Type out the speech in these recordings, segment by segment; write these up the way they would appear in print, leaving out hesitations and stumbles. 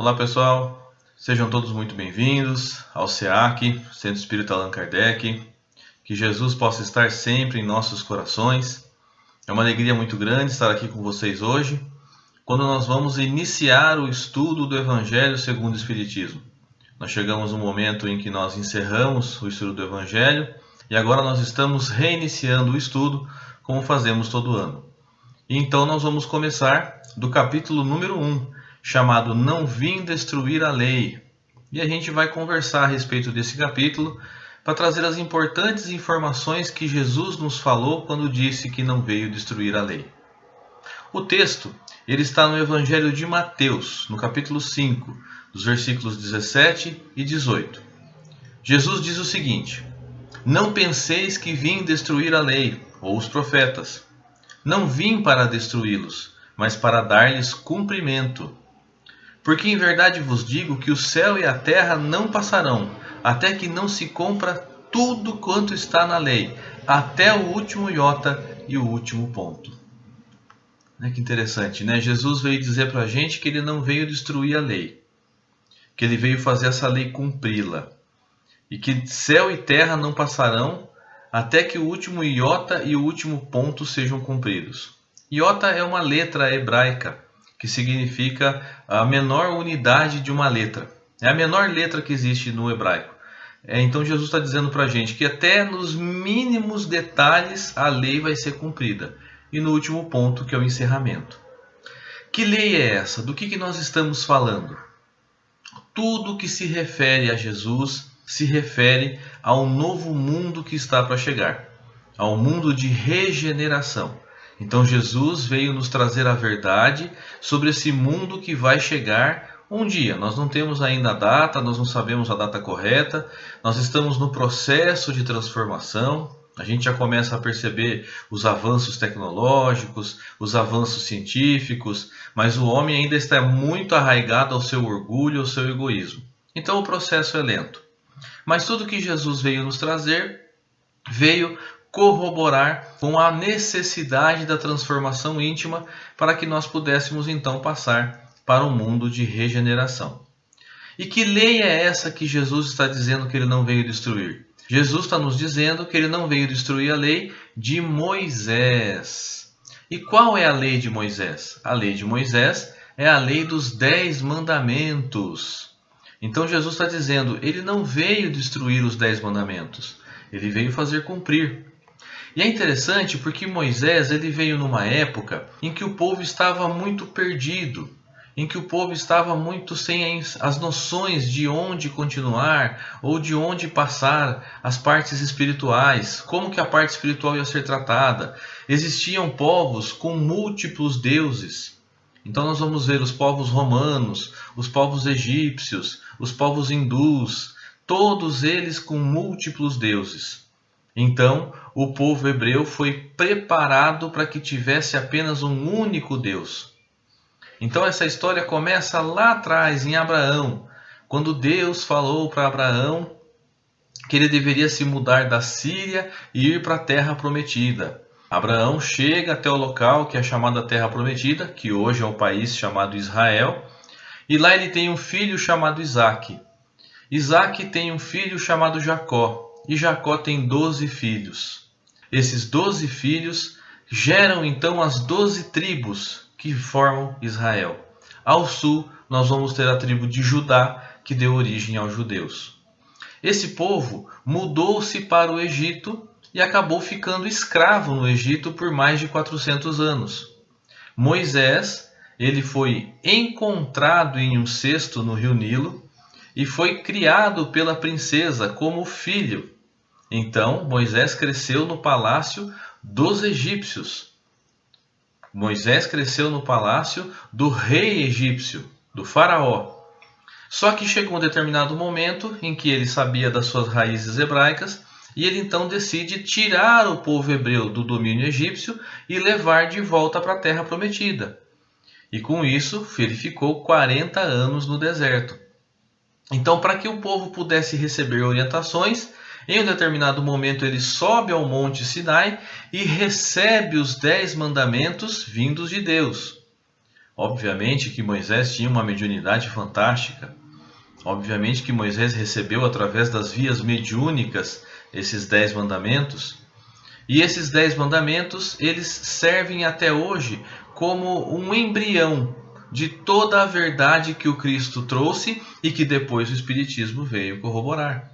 Olá pessoal, sejam todos muito bem-vindos ao SEAC, Centro Espírita Allan Kardec. Que Jesus possa estar sempre em nossos corações. É uma alegria muito grande estar aqui com vocês hoje, quando nós vamos iniciar o estudo do Evangelho segundo o Espiritismo. Nós chegamos no momento em que nós encerramos o estudo do Evangelho e agora nós estamos reiniciando o estudo, como fazemos todo ano. E então nós vamos começar do capítulo número 1, chamado Não Vim Destruir a Lei. E a gente vai conversar a respeito desse capítulo para trazer as importantes informações que Jesus nos falou quando disse que não veio destruir a lei. O texto ele está no Evangelho de Mateus, no capítulo 5, dos versículos 17 e 18. Jesus diz o seguinte: Não penseis que vim destruir a lei ou os profetas. Não vim para destruí-los, mas para dar-lhes cumprimento. Porque em verdade vos digo que o céu e a terra não passarão, até que não se cumpra tudo quanto está na lei, até o último iota e o último ponto. Que interessante, né? Jesus veio dizer para a gente que ele não veio destruir a lei, que ele veio fazer essa lei cumpri-la. E que céu e terra não passarão, até que o último iota e o último ponto sejam cumpridos. Iota é uma letra hebraica, que significa a menor unidade de uma letra. É a menor letra que existe no hebraico. Então Jesus está dizendo para a gente que até nos mínimos detalhes a lei vai ser cumprida. E no último ponto, que é o encerramento. Que lei é essa? Do que nós estamos falando? Tudo que se refere a Jesus se refere ao novo mundo que está para chegar, ao mundo de regeneração. Então Jesus veio nos trazer a verdade sobre esse mundo que vai chegar um dia. Nós não temos ainda a data, nós não sabemos a data correta, nós estamos no processo de transformação. A gente já começa a perceber os avanços tecnológicos, os avanços científicos, mas o homem ainda está muito arraigado ao seu orgulho, ao seu egoísmo. Então o processo é lento. Mas tudo que Jesus veio nos trazer, veio corroborar com a necessidade da transformação íntima para que nós pudéssemos então passar para um mundo de regeneração. E que lei é essa que Jesus está dizendo que ele não veio destruir? Jesus está nos dizendo que ele não veio destruir a lei de Moisés. E qual é a lei de Moisés? A lei de Moisés é a lei dos 10 mandamentos. Então Jesus está dizendo, ele não veio destruir os 10 mandamentos, ele veio fazer cumprir. E é interessante porque Moisés ele veio numa época em que o povo estava muito perdido, em que o povo estava muito sem as noções de onde continuar ou de onde passar as partes espirituais, como que a parte espiritual ia ser tratada. Existiam povos com múltiplos deuses. Então nós vamos ver os povos romanos, os povos egípcios, os povos hindus, todos eles com múltiplos deuses. Então o povo hebreu foi preparado para que tivesse apenas um único Deus. Então essa história começa lá atrás, em Abraão, quando Deus falou para Abraão que ele deveria se mudar da Síria e ir para a Terra Prometida. Abraão chega até o local que é chamado Terra Prometida, que hoje é o país chamado Israel, e lá ele tem um filho chamado Isaque. Isaque tem um filho chamado Jacó, e Jacó tem 12 filhos. Esses 12 filhos geram então as 12 tribos que formam Israel. Ao sul, nós vamos ter a tribo de Judá, que deu origem aos judeus. Esse povo mudou-se para o Egito e acabou ficando escravo no Egito por mais de 400 anos. Moisés, ele foi encontrado em um cesto no rio Nilo e foi criado pela princesa como filho. Então, Moisés cresceu no palácio dos egípcios. Moisés cresceu no palácio do rei egípcio, do faraó. Só que chegou um determinado momento em que ele sabia das suas raízes hebraicas e ele então decide tirar o povo hebreu do domínio egípcio e levar de volta para a Terra Prometida. E com isso, ele ficou 40 anos no deserto. Então, para que o povo pudesse receber orientações, em um determinado momento ele sobe ao Monte Sinai e recebe os 10 mandamentos vindos de Deus. Obviamente que Moisés tinha uma mediunidade fantástica. Obviamente que Moisés recebeu através das vias mediúnicas esses 10 mandamentos. E esses 10 mandamentos, eles servem até hoje como um embrião de toda a verdade que o Cristo trouxe e que depois o Espiritismo veio corroborar.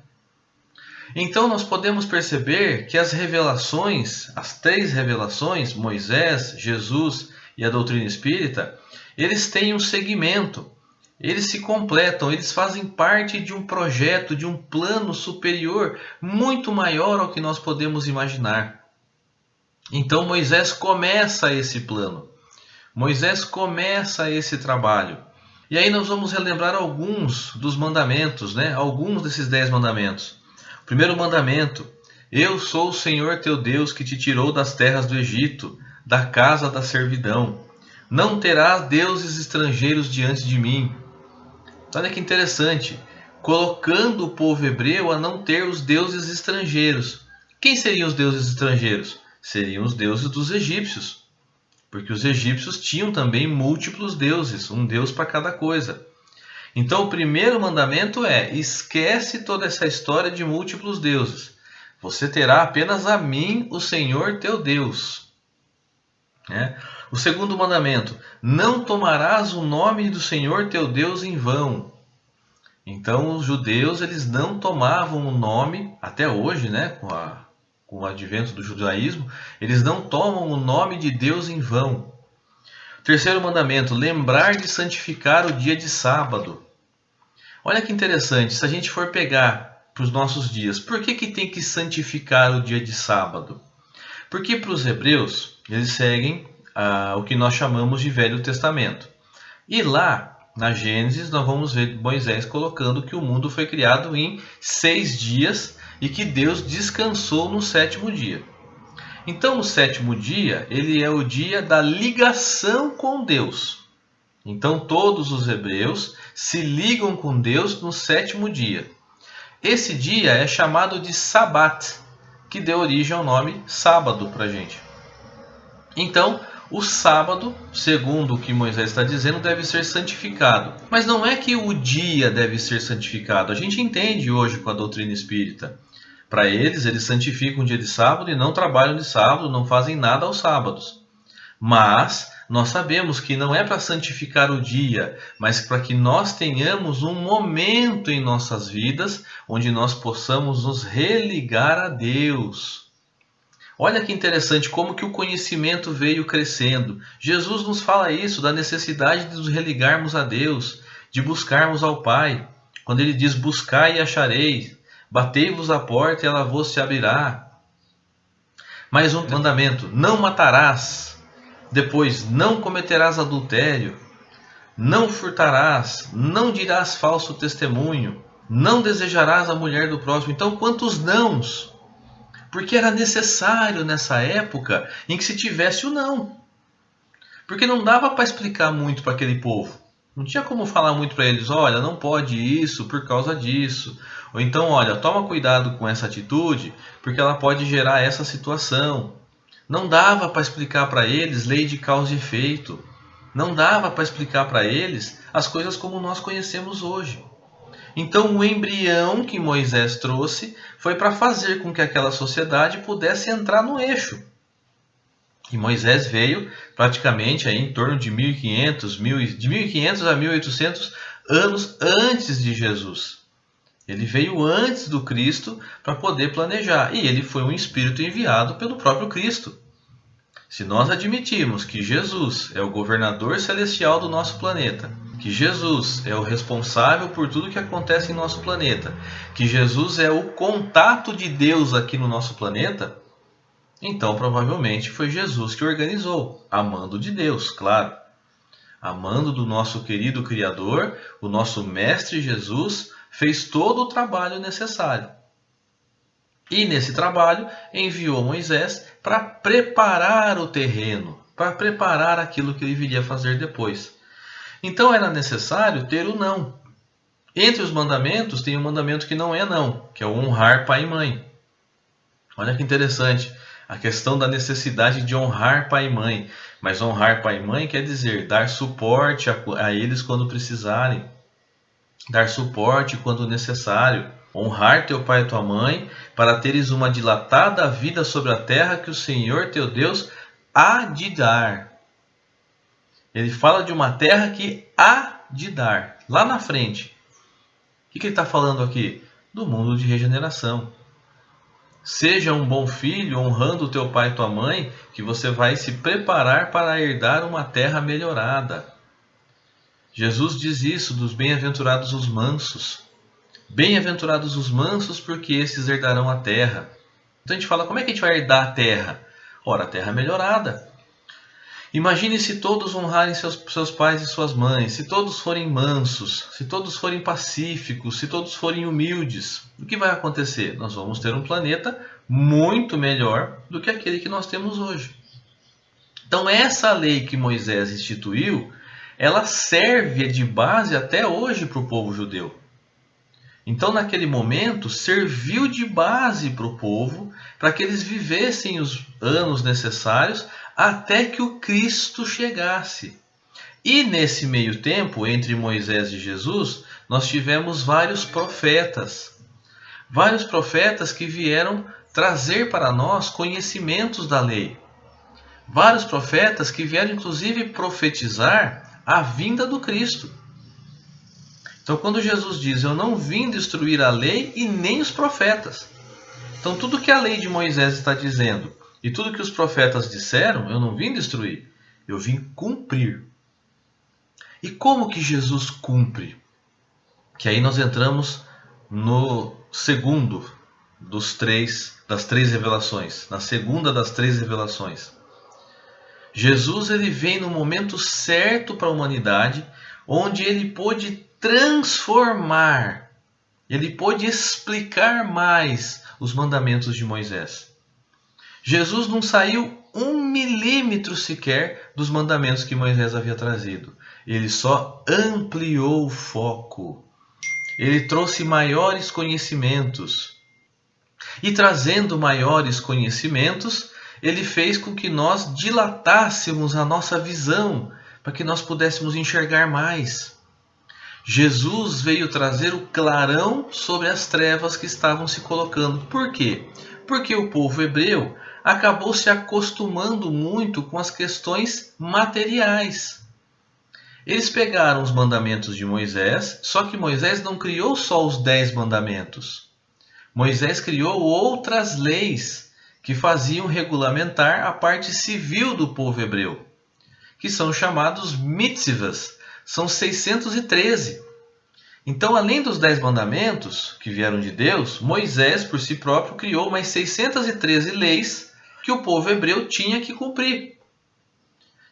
Então nós podemos perceber que as revelações, as 3 revelações, Moisés, Jesus e a doutrina espírita, eles têm um segmento, eles se completam, eles fazem parte de um projeto, de um plano superior, muito maior ao que nós podemos imaginar. Então Moisés começa esse plano, Moisés começa esse trabalho. E aí nós vamos relembrar alguns dos mandamentos, alguns desses 10 mandamentos. O primeiro mandamento: eu sou o Senhor teu Deus que te tirou das terras do Egito, da casa da servidão. Não terás deuses estrangeiros diante de mim. Olha que interessante, colocando o povo hebreu a não ter os deuses estrangeiros. Quem seriam os deuses estrangeiros? Seriam os deuses dos egípcios, porque os egípcios tinham também múltiplos deuses, um deus para cada coisa. Então o primeiro mandamento é: esquece toda essa história de múltiplos deuses. Você terá apenas a mim, o Senhor teu Deus. O segundo mandamento: não tomarás o nome do Senhor teu Deus em vão. Então os judeus, eles não tomavam o nome, até hoje, com o advento do judaísmo, eles não tomam o nome de Deus em vão. Terceiro mandamento: lembrar de santificar o dia de sábado. Olha que interessante, se a gente for pegar para os nossos dias, por que tem que santificar o dia de sábado? Porque para os hebreus, eles seguem o que nós chamamos de Velho Testamento. E lá, na Gênesis, nós vamos ver Moisés colocando que o mundo foi criado em 6 dias e que Deus descansou no 7º dia. Então, o 7º dia, ele é o dia da ligação com Deus. Então, todos os hebreus se ligam com Deus no 7º dia. Esse dia é chamado de Sabat, que deu origem ao nome sábado para a gente. Então, o sábado, segundo o que Moisés está dizendo, deve ser santificado. Mas não é que o dia deve ser santificado. A gente entende hoje com a doutrina espírita. Para eles santificam o dia de sábado e não trabalham de sábado, não fazem nada aos sábados. Mas nós sabemos que não é para santificar o dia, mas para que nós tenhamos um momento em nossas vidas onde nós possamos nos religar a Deus. Olha que interessante como que o conhecimento veio crescendo. Jesus nos fala isso, da necessidade de nos religarmos a Deus, de buscarmos ao Pai. Quando ele diz: buscai e achareis, batei-vos a porta e ela vos se abrirá. Mais um mandamento: não matarás. Depois: não cometerás adultério, não furtarás, não dirás falso testemunho, não desejarás a mulher do próximo. Então, quantos nãos? Porque era necessário nessa época em que se tivesse o não. Porque não dava para explicar muito para aquele povo. Não tinha como falar muito para eles: olha, não pode isso por causa disso. Ou então, olha, toma cuidado com essa atitude, porque ela pode gerar essa situação. Não dava para explicar para eles lei de causa e efeito. Não dava para explicar para eles as coisas como nós conhecemos hoje. Então o embrião que Moisés trouxe foi para fazer com que aquela sociedade pudesse entrar no eixo. E Moisés veio praticamente aí em torno de 1500 a 1800 anos antes de Jesus. Ele veio antes do Cristo para poder planejar. E ele foi um espírito enviado pelo próprio Cristo. Se nós admitirmos que Jesus é o governador celestial do nosso planeta, que Jesus é o responsável por tudo que acontece em nosso planeta, que Jesus é o contato de Deus aqui no nosso planeta, então provavelmente foi Jesus que organizou, amando de Deus, claro. Amando do nosso querido Criador, o nosso Mestre Jesus fez todo o trabalho necessário. E nesse trabalho enviou Moisés para preparar o terreno, para preparar aquilo que ele viria fazer depois. Então era necessário ter o não. Entre os mandamentos tem um mandamento que não é não, que é o honrar pai e mãe. Olha que interessante. A questão da necessidade de honrar pai e mãe. Mas honrar pai e mãe quer dizer dar suporte a eles quando precisarem. Dar suporte quando necessário. Honrar teu pai e tua mãe, para teres uma dilatada vida sobre a terra que o Senhor teu Deus há de dar. Ele fala de uma terra que há de dar, lá na frente. O que ele está falando aqui? Do mundo de regeneração. Seja um bom filho, honrando teu pai e tua mãe, que você vai se preparar para herdar uma terra melhorada. Jesus diz isso dos bem-aventurados os mansos. Bem-aventurados os mansos, porque esses herdarão a terra. Então a gente fala, como é que a gente vai herdar a terra? Ora, a terra melhorada. Imagine se todos honrarem seus pais e suas mães, se todos forem mansos, se todos forem pacíficos, se todos forem humildes. O que vai acontecer? Nós vamos ter um planeta muito melhor do que aquele que nós temos hoje. Então essa lei que Moisés instituiu, ela serve de base até hoje para o povo judeu. Então, naquele momento, serviu de base para o povo, para que eles vivessem os anos necessários até que o Cristo chegasse. E nesse meio tempo, entre Moisés e Jesus, nós tivemos vários profetas. Vários profetas que vieram trazer para nós conhecimentos da lei. Vários profetas que vieram, inclusive, profetizar a vinda do Cristo. Então, quando Jesus diz, eu não vim destruir a lei e nem os profetas. Então, tudo que a lei de Moisés está dizendo e tudo que os profetas disseram, eu não vim destruir, eu vim cumprir. E como que Jesus cumpre? Que aí nós entramos no segundo das três revelações, na segunda das três revelações. Jesus ele vem no momento certo para a humanidade, onde ele pôde transformar, ele pôde explicar mais os mandamentos de Moisés. Jesus não saiu 1 milímetro sequer dos mandamentos que Moisés havia trazido. Ele só ampliou o foco. Ele trouxe maiores conhecimentos. E trazendo maiores conhecimentos, ele fez com que nós dilatássemos a nossa visão, para que nós pudéssemos enxergar mais. Jesus veio trazer o clarão sobre as trevas que estavam se colocando. Por quê? Porque o povo hebreu acabou se acostumando muito com as questões materiais. Eles pegaram os mandamentos de Moisés, só que Moisés não criou só os 10 mandamentos. Moisés criou outras leis que faziam regulamentar a parte civil do povo hebreu, que são chamados mitzvahs. São 613. Então, além dos 10 mandamentos que vieram de Deus, Moisés, por si próprio, criou mais 613 leis que o povo hebreu tinha que cumprir.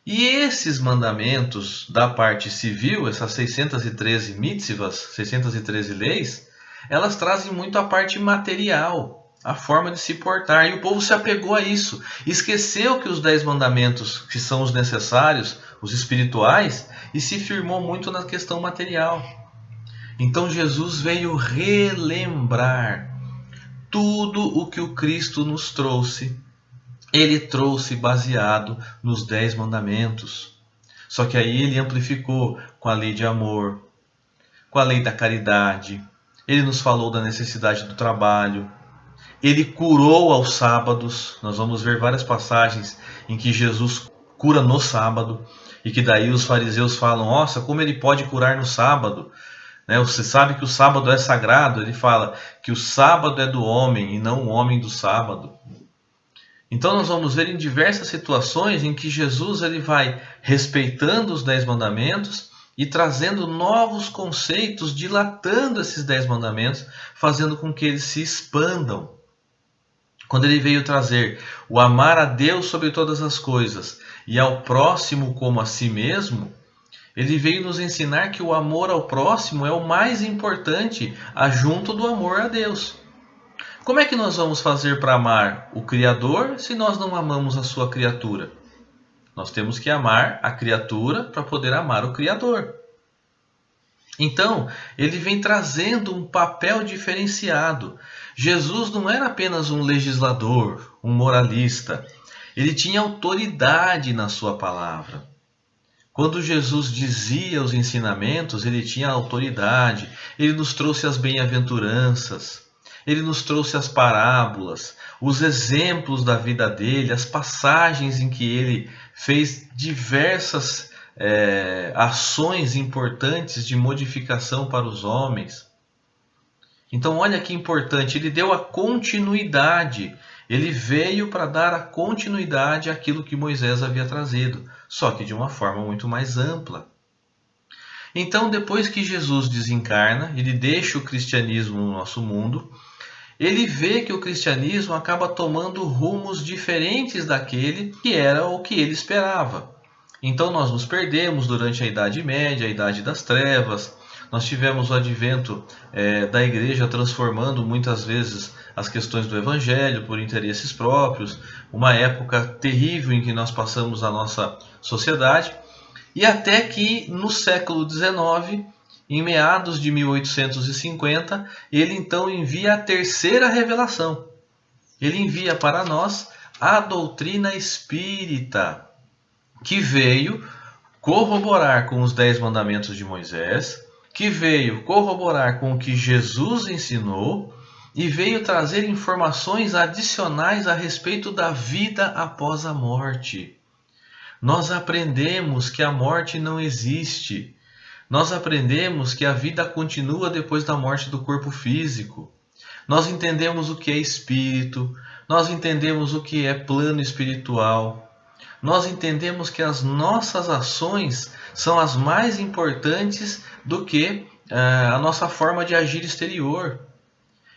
E esses mandamentos da parte civil, essas 613 mitzvahs, 613 leis, elas trazem muito a parte material, a forma de se portar. E o povo se apegou a isso. Esqueceu que os 10 mandamentos, que são os necessários, os espirituais, e se firmou muito na questão material. Então Jesus veio relembrar tudo o que o Cristo nos trouxe. Ele trouxe baseado nos 10 mandamentos. Só que aí ele amplificou com a lei de amor, com a lei da caridade. Ele nos falou da necessidade do trabalho. Ele curou aos sábados. Nós vamos ver várias passagens em que Jesus cura no sábado. E que daí os fariseus falam, nossa, como ele pode curar no sábado? Você sabe que o sábado é sagrado. Ele fala que o sábado é do homem e não o homem do sábado. Então nós vamos ver em diversas situações em que Jesus ele vai respeitando os 10 mandamentos e trazendo novos conceitos, dilatando esses 10 mandamentos, fazendo com que eles se expandam. Quando ele veio trazer o amar a Deus sobre todas as coisas e ao próximo como a si mesmo, ele veio nos ensinar que o amor ao próximo é o mais importante, junto do amor a Deus. Como é que nós vamos fazer para amar o Criador se nós não amamos a sua criatura? Nós temos que amar a criatura para poder amar o Criador. Então, ele vem trazendo um papel diferenciado. Jesus não era apenas um legislador, um moralista. Ele tinha autoridade na sua palavra. Quando Jesus dizia os ensinamentos, ele tinha autoridade. Ele nos trouxe as bem-aventuranças. Ele nos trouxe as parábolas, os exemplos da vida dele, as passagens em que ele fez diversas ações importantes de modificação para os homens. Então olha que importante, ele deu a continuidade. Ele veio para dar a continuidade àquilo que Moisés havia trazido, só que de uma forma muito mais ampla. Então, depois que Jesus desencarna, ele deixa o cristianismo no nosso mundo, ele vê que o cristianismo acaba tomando rumos diferentes daquele que era o que ele esperava. Então nós nos perdemos durante a Idade Média, a Idade das Trevas. Nós tivemos o advento da igreja transformando muitas vezes as questões do evangelho por interesses próprios, uma época terrível em que nós passamos a nossa sociedade, e até que no século XIX, em meados de 1850, ele então envia a terceira revelação. Ele envia para nós a doutrina espírita, que veio corroborar com os 10 mandamentos de Moisés, que veio corroborar com o que Jesus ensinou e veio trazer informações adicionais a respeito da vida após a morte. Nós aprendemos que a morte não existe. Nós aprendemos que a vida continua depois da morte do corpo físico. Nós entendemos o que é espírito, nós entendemos o que é plano espiritual. Nós entendemos que as nossas ações são as mais importantes do que a nossa forma de agir exterior.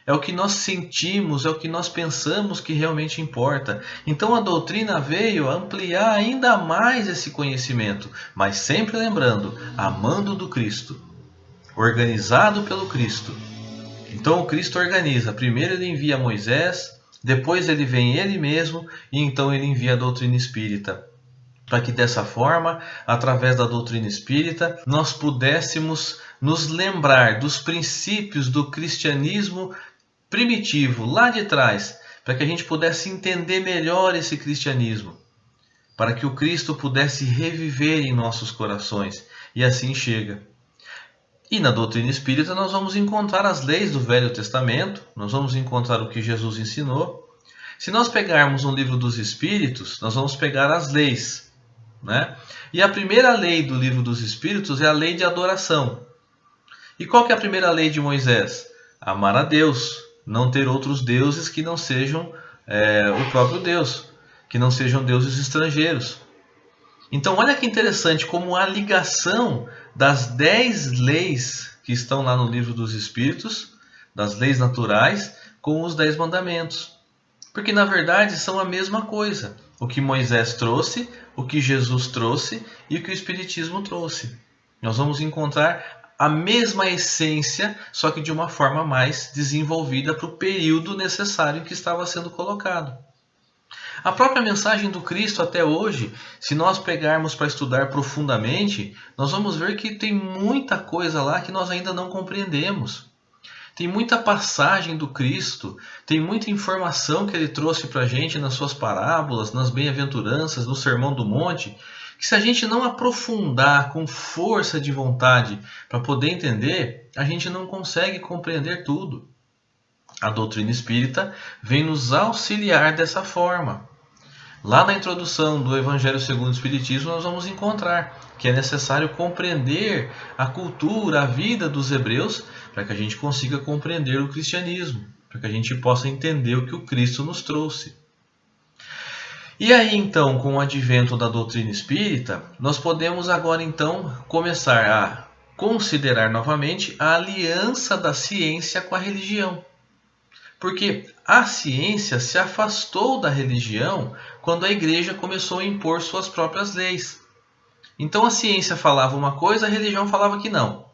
É o que nós sentimos, é o que nós pensamos que realmente importa. Então a doutrina veio ampliar ainda mais esse conhecimento, mas sempre lembrando, amando do Cristo, organizado pelo Cristo. Então o Cristo organiza, primeiro ele envia Moisés, depois ele vem ele mesmo e então ele envia a doutrina espírita. Para que dessa forma, através da doutrina espírita, nós pudéssemos nos lembrar dos princípios do cristianismo primitivo, lá de trás, para que a gente pudesse entender melhor esse cristianismo, para que o Cristo pudesse reviver em nossos corações, e assim chega. E na doutrina espírita nós vamos encontrar as leis do Velho Testamento, nós vamos encontrar o que Jesus ensinou. Se nós pegarmos um livro dos Espíritos, nós vamos pegar as leis, né? E a primeira lei do livro dos Espíritos é a lei de adoração. E qual que é a primeira lei de Moisés? Amar a Deus, não ter outros deuses que não sejam o próprio Deus, que não sejam deuses estrangeiros. Então olha que interessante como a ligação das 10 leis que estão lá no livro dos Espíritos, das leis naturais, com os 10 mandamentos. Porque na verdade são a mesma coisa. O que Moisés trouxe, o que Jesus trouxe e o que o Espiritismo trouxe. Nós vamos encontrar a mesma essência, só que de uma forma mais desenvolvida para o período necessário que estava sendo colocado. A própria mensagem do Cristo até hoje, se nós pegarmos para estudar profundamente, nós vamos ver que tem muita coisa lá que nós ainda não compreendemos. Tem muita passagem do Cristo, tem muita informação que ele trouxe para a gente nas suas parábolas, nas bem-aventuranças, no Sermão do Monte, que se a gente não aprofundar com força de vontade para poder entender, a gente não consegue compreender tudo. A doutrina espírita vem nos auxiliar dessa forma. Lá na introdução do Evangelho segundo o Espiritismo, nós vamos encontrar que é necessário compreender a cultura, a vida dos hebreus, para que a gente consiga compreender o cristianismo, para que a gente possa entender o que o Cristo nos trouxe. E aí então, com o advento da doutrina espírita, nós podemos agora então começar a considerar novamente a aliança da ciência com a religião. Porque a ciência se afastou da religião quando a igreja começou a impor suas próprias leis. Então a ciência falava uma coisa, a religião falava que não.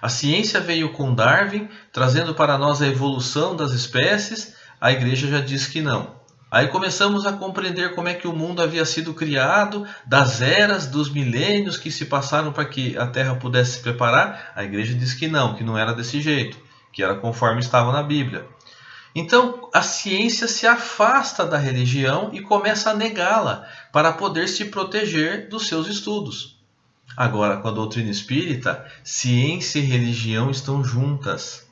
A ciência veio com Darwin, trazendo para nós a evolução das espécies, a igreja já diz que não. Aí começamos a compreender como é que o mundo havia sido criado, das eras, dos milênios que se passaram para que a Terra pudesse se preparar, a igreja diz que não era desse jeito, que era conforme estava na Bíblia. Então, a ciência se afasta da religião e começa a negá-la para poder se proteger dos seus estudos. Agora, com a doutrina espírita, ciência e religião estão juntas.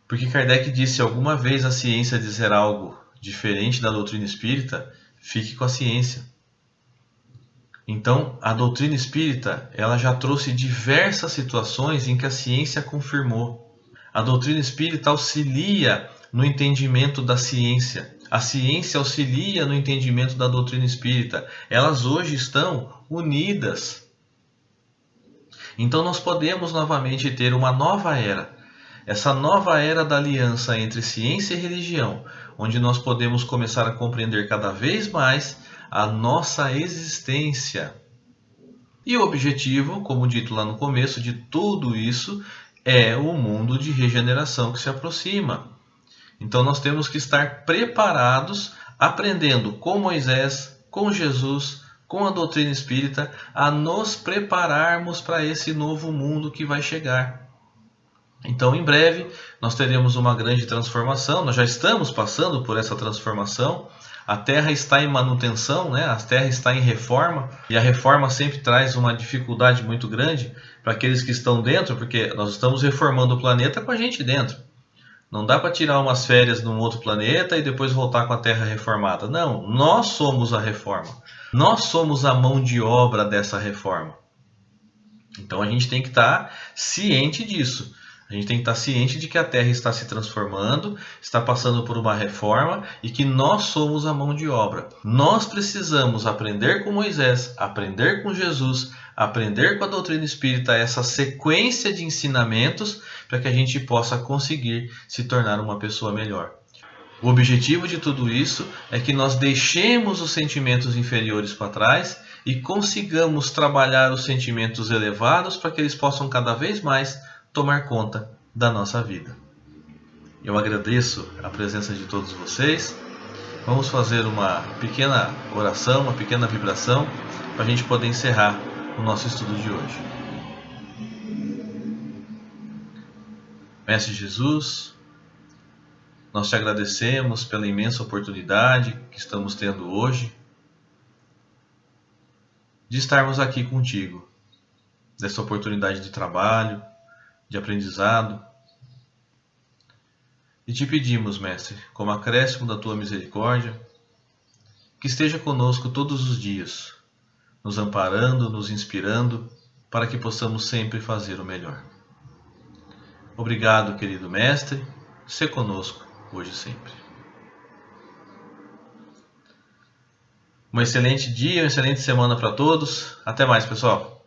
Porque Kardec disse: se alguma vez a ciência dizer algo diferente da doutrina espírita, fique com a ciência. Então, a doutrina espírita, ela já trouxe diversas situações em que a ciência confirmou. A doutrina espírita auxilia no entendimento da ciência. A ciência auxilia no entendimento da doutrina espírita. Elas hoje estão unidas. Então nós podemos novamente ter uma nova era. Essa nova era da aliança entre ciência e religião, onde nós podemos começar a compreender cada vez mais a nossa existência. E o objetivo, como dito lá no começo, de tudo isso é o mundo de regeneração que se aproxima. Então nós temos que estar preparados, aprendendo com Moisés, com Jesus, com a doutrina espírita, a nos prepararmos para esse novo mundo que vai chegar. Então, em breve, nós teremos uma grande transformação. Nós já estamos passando por essa transformação. A Terra está em manutenção, né? A Terra está em reforma. E a reforma sempre traz uma dificuldade muito grande para aqueles que estão dentro, porque nós estamos reformando o planeta com a gente dentro. Não dá para tirar umas férias num outro planeta e depois voltar com a Terra reformada. Não, nós somos a reforma. Nós somos a mão de obra dessa reforma. Então a gente tem que estar ciente disso. A gente tem que estar ciente de que a Terra está se transformando, está passando por uma reforma e que nós somos a mão de obra. Nós precisamos aprender com Moisés, aprender com Jesus, aprender com a doutrina espírita, essa sequência de ensinamentos para que a gente possa conseguir se tornar uma pessoa melhor. O objetivo de tudo isso é que nós deixemos os sentimentos inferiores para trás e consigamos trabalhar os sentimentos elevados para que eles possam cada vez mais tomar conta da nossa vida. Eu agradeço a presença de todos vocês. Vamos fazer uma pequena oração, uma pequena vibração, para a gente poder encerrar o nosso estudo de hoje. Mestre Jesus, nós te agradecemos pela imensa oportunidade que estamos tendo hoje de estarmos aqui contigo, dessa oportunidade de trabalho, de aprendizado. E te pedimos, Mestre, como acréscimo da tua misericórdia, que esteja conosco todos os dias, nos amparando, nos inspirando, para que possamos sempre fazer o melhor. Obrigado, querido Mestre, sê conosco hoje e sempre. Um excelente dia, uma excelente semana para todos. Até mais, pessoal.